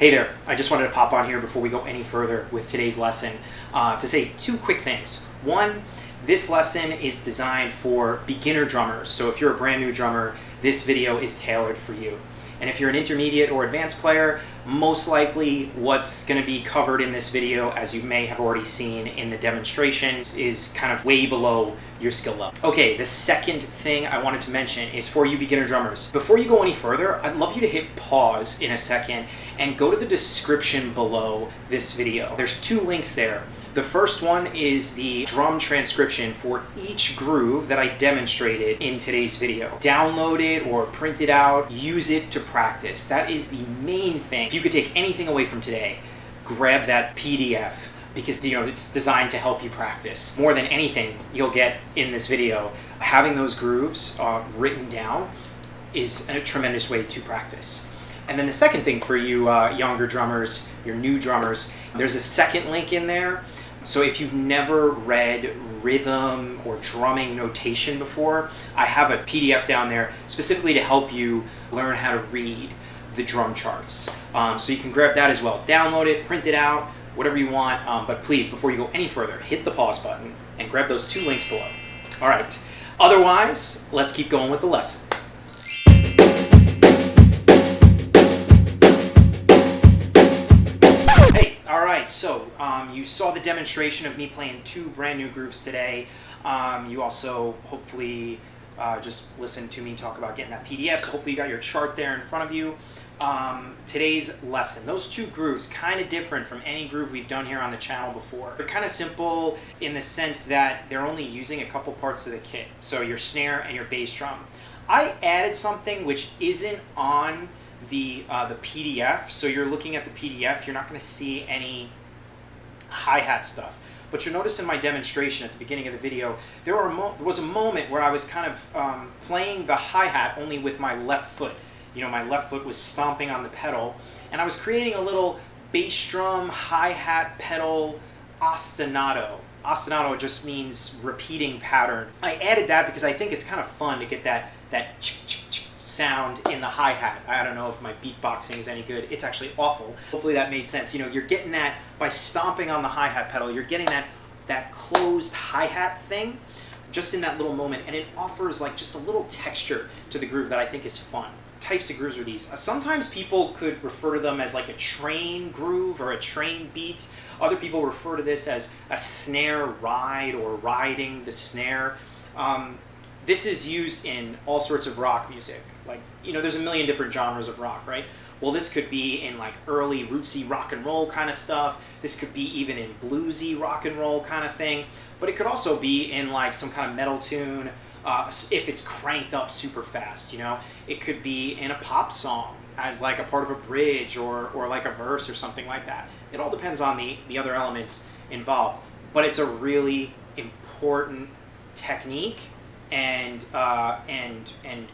Hey there, I just wanted to pop on here before we go any further with today's lesson to say two quick things. One, this lesson is designed for beginner drummers, so if you're a brand new drummer, this video is tailored for you. And if you're an intermediate or advanced player, most likely what's going to be covered in this video, as you may have already seen in the demonstrations, is kind of way below your skill level. Okay, the second thing I wanted to mention is for you beginner drummers. Before you go any further, I'd love you to hit pause in a second and go to the description below this video. There's two links there. The first one is the drum transcription for each groove that I demonstrated in today's video. Download it or print it out, use it to practice. That is the main thing. If you could take anything away from today, grab that PDF because it's designed to help you practice. More than anything you'll get in this video, having those grooves written down is a tremendous way to practice. And then the second thing for you younger drummers, your new drummers, there's a second link in there. So if you've never read rhythm or drumming notation before, I have a PDF down there specifically to help you learn how to read the drum charts. So you can grab that as well. Download it, print it out, whatever you want. But please, before you go any further, hit the pause button and grab those two links below. All right. Otherwise, let's keep going with the lesson. So you saw the demonstration of me playing two brand new grooves today. You also hopefully just listened to me talk about getting that PDF, so hopefully you got your chart there in front of you. Today's lesson, those two grooves, kind of different from any groove we've done here on the channel before. They're kind of simple in the sense that they're only using a couple parts of the kit, so your snare and your bass drum. I added something which isn't on the PDF, so you're looking at the PDF, you're not going to see any hi-hat stuff. But you'll notice in my demonstration at the beginning of the video, there was a moment where I was kind of playing the hi-hat only with my left foot. My left foot was stomping on the pedal, and I was creating a little bass drum hi-hat pedal ostinato. Ostinato just means repeating pattern. I added that because I think it's kind of fun to get that sound in the hi-hat. I don't know if my beatboxing is any good. It's actually awful. Hopefully that made sense. You're getting that by stomping on the hi-hat pedal. You're getting that closed hi-hat thing just in that little moment, and it offers like just a little texture to the groove that I think is fun. Types of grooves are these. Sometimes people could refer to them as like a train groove or a train beat. Other people refer to this as a snare ride or riding the snare. This is used in all sorts of rock music. Like, there's a million different genres of rock, right? Well, this could be in like early rootsy rock and roll kind of stuff. This could be even in bluesy rock and roll kind of thing. But it could also be in like some kind of metal tune if it's cranked up super fast, It could be in a pop song as like a part of a bridge or like a verse or something like that. It all depends on the other elements involved. But it's a really important technique and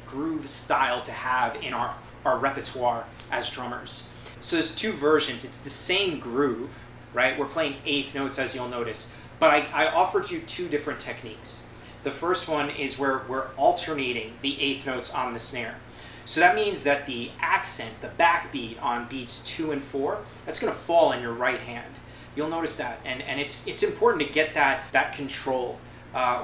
groove style to have in our repertoire as drummers. So there's two versions. It's the same groove, right? We're playing eighth notes, as you'll notice, but I offered you two different techniques. The first one is where we're alternating the eighth notes on the snare. So that means that the accent, the backbeat on beats 2 and 4, that's going to fall in your right hand. You'll notice that, and it's important to get that control.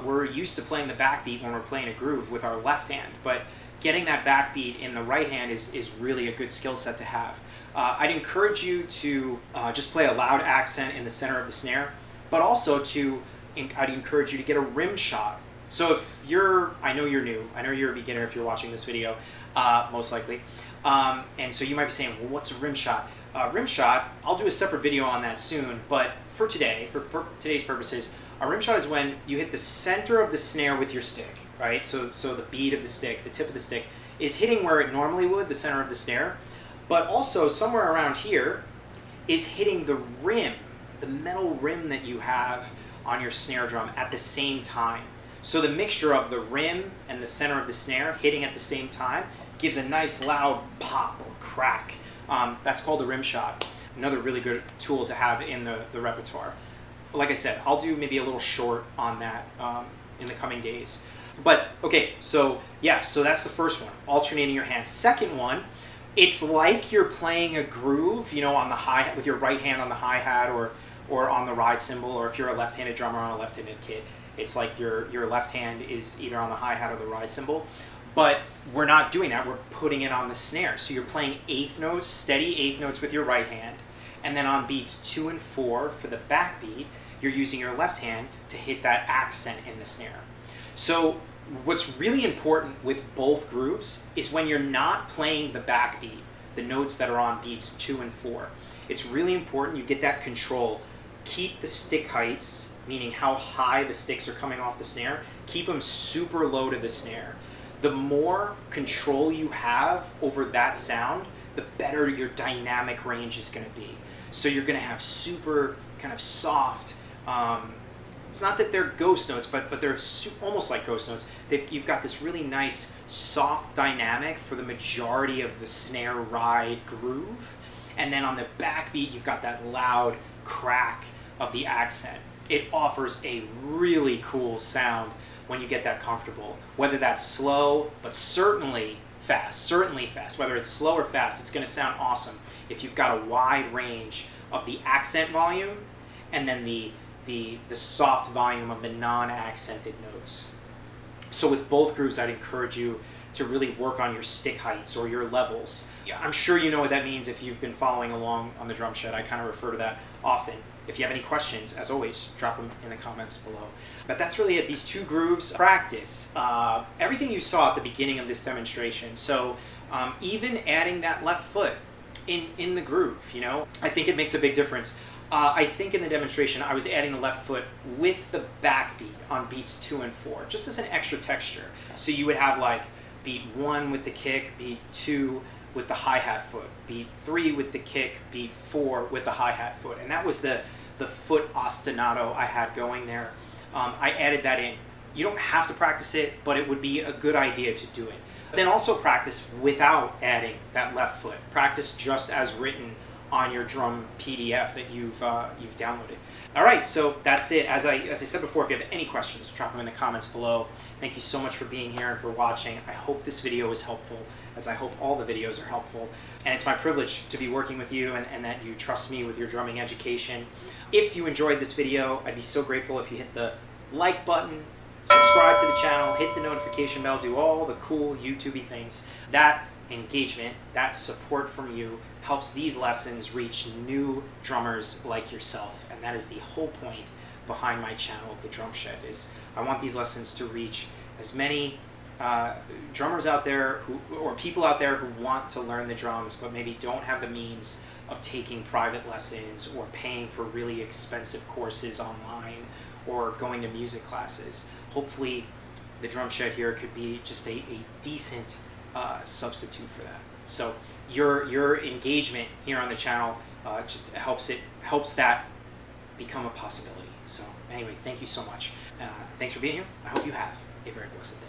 We're used to playing the backbeat when we're playing a groove with our left hand, but getting that backbeat in the right hand is really a good skill set to have. I'd encourage you to just play a loud accent in the center of the snare, but also I'd encourage you to get a rim shot. So I know you're new, I know you're a beginner if you're watching this video, most likely, and so you might be saying, well, what's a rim shot? Rim shot, I'll do a separate video on that soon, but for today, for today's purposes, a rim shot is when you hit the center of the snare with your stick, right? So the bead of the stick, the tip of the stick, is hitting where it normally would, the center of the snare, but also somewhere around here is hitting the rim, the metal rim that you have on your snare drum at the same time. So the mixture of the rim and the center of the snare hitting at the same time gives a nice loud pop or crack. That's called a rim shot. Another really good tool to have in the repertoire. Like I said, I'll do maybe a little short on that in the coming days. But okay, so yeah, so that's the first one, alternating your hands. Second one, It's like you're playing a groove, you know, on the hi-hat with your right hand on the hi-hat or on the ride cymbal, or if you're a left-handed drummer on a left-handed kit, it's like your left hand is either on the hi-hat or the ride cymbal. But we're not doing that. We're putting it on the snare. So you're playing eighth notes, steady eighth notes with your right hand, and then on beats 2 and 4 for the backbeat, you're using your left hand to hit that accent in the snare. So what's really important with both grooves is when you're not playing the backbeat, the notes that are on beats 2 and 4, it's really important you get that control. Keep the stick heights, meaning how high the sticks are coming off the snare, keep them super low to the snare. The more control you have over that sound, the better your dynamic range is going to be. So you're going to have super kind of soft, it's not that they're ghost notes, but they're almost like ghost notes. You've got this really nice soft dynamic for the majority of the snare ride groove. And then on the backbeat, you've got that loud crack of the accent. It offers a really cool sound when you get that comfortable. Whether that's slow, but certainly fast. Whether it's slow or fast, it's going to sound awesome if you've got a wide range of the accent volume and then the soft volume of the non-accented notes. So with both grooves, I'd encourage you to really work on your stick heights or your levels. I'm sure you know what that means if you've been following along on the DrumShed. I kind of refer to that often. If you have any questions, as always, drop them in the comments below. But that's really it. These two grooves, practice. Everything you saw at the beginning of this demonstration. So even adding that left foot in the groove, you know, I think it makes a big difference. I think in the demonstration, I was adding the left foot with the backbeat on beats 2 and 4, just as an extra texture. So you would have like beat 1 with the kick, beat 2 with the hi-hat foot, beat 3 with the kick, beat 4 with the hi-hat foot. And that was the foot ostinato I had going there. I added that in. You don't have to practice it, but it would be a good idea to do it. Then also practice without adding that left foot. Practice just as written on your drum PDF that you've downloaded. All right, so that's it. As I said before, if you have any questions, drop them in the comments below. Thank you so much for being here and for watching. I hope this video was helpful, as I hope all the videos are helpful. And it's my privilege to be working with you and that you trust me with your drumming education. If you enjoyed this video, I'd be so grateful if you hit the like button, subscribe to the channel, hit the notification bell, do all the cool YouTube-y things. That engagement, that support from you helps these lessons reach new drummers like yourself, and that is the whole point behind my channel, TheDrumShed, is I want these lessons to reach as many drummers out there or people out there who want to learn the drums but maybe don't have the means of taking private lessons or paying for really expensive courses online or going to music classes. Hopefully the DrumShed here could be just a decent substitute for that. So your engagement here on the channel just helps that become a possibility. So anyway, thank you so much. Thanks for being here. I hope you have a very blessed day.